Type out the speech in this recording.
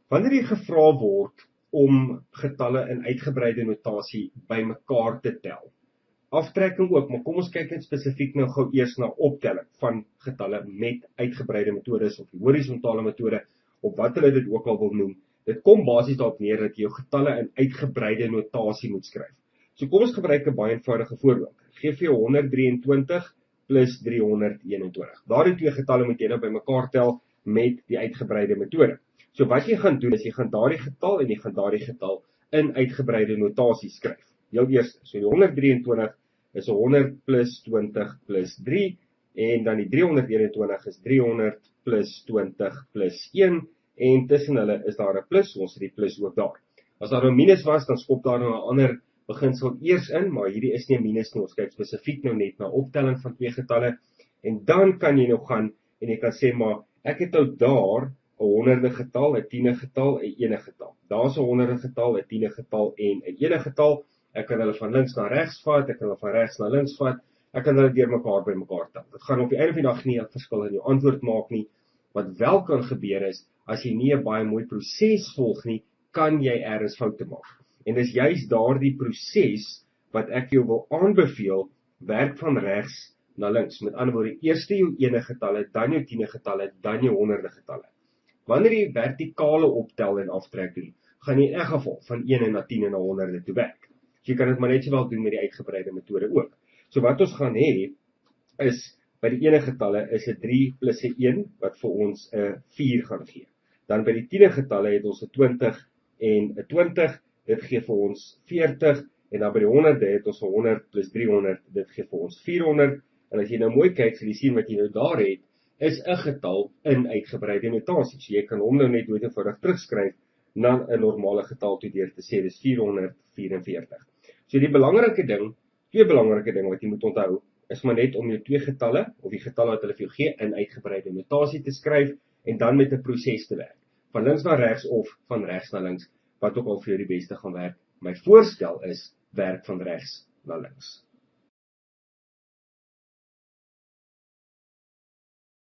Wanneer jy gevra word om getalle in uitgebreide notasie bymekaar te tel, aftrekking ook, maar kom ons kyk net spesifiek nou gou eers na optelling van getalle met uitgebreide metodes of die horisontale metode, of wat hulle dit ook al wil noem. Dit kom basies daarop neer dat jy jou getalle in uitgebreide notasie moet skryf. So kom ons gebruik 'n baie eenvoudige voorbeeld. Gee vir jou 123 plus 321. Daardie twee getalle moet jy nou bymekaar tel met die uitgebreide metode. So wat jy gaan doen is jy gaan daardie getal en jy gaan daardie getal in uitgebreide notasie skryf. Jou eerste, so die 123 is 100 plus 20 plus 3 en dan die 321 is 300 plus 20 plus 1 en tussen hulle is daar 'n plus, ons het die plus ook daar. As daar 'n minus was, dan skop daar nou 'n ander beginsel eers in, maar hierdie is nie 'n minus nie, ons kyk spesifiek nou net na optelling van twee getalle en dan kan jy nou gaan en jy kan sê maar ek het nou daar 'n honderde getal, 'n tiende getal, 'n ene getal. Daar's 'n honderde getal, 'n tiende getal en 'n ene getal. Ek kan hulle van links na regs vat, ek kan hulle van regs na links vat, ek kan hulle deurmekaar bymekaar tel. Dit gaan op die einde van die dag nie 'n verskil in jou antwoord maak nie. Wat wel kan gebeur is, as jy nie 'n baie mooi proses volg nie, kan jy ergens foute maak. En dis juist daardie proses wat ek jou wil aanbeveel, werk van regs na links. Met ander woorde, eers jou ene getalle, dan jou tiende getalle, dan jou honderde getalle. Wanneer jy vertikale optel en aftrek doen, gaan jy in elk geval van 1 na 10 na honderde toe werk. So jy kan dit maar net sowel doen met die uitgebreide metode ook. So wat ons gaan hê, is by die ene getalle is 'n 3 plus 'n 1, wat vir ons 'n 4 gaan gee. Dan by die tiende getalle het ons 'n 20 en 'n 20, dit gee vir ons 40, en dan by die honderde het ons 'n 100 plus 300, dit gee vir ons 400, en as jy nou mooi kyk, sal jy sien wat jy nou daar het, is 'n getal in uitgebreide notasie. So jy kan hom nou net doodeenvoudig terugskryf na 'n normale getal toe deur te sê dis 444. So die belangrike ding, twee belangrike dinge wat jy moet onthou, is maar net om jou twee getalle, of die getalle wat hulle vir jou gee, in uitgebreide notasie te skryf, en dan met 'n proses te werk. Van links na regs of van regs na links, wat ook al vir jou die beste gaan werk. My voorstel is, werk van regs na links.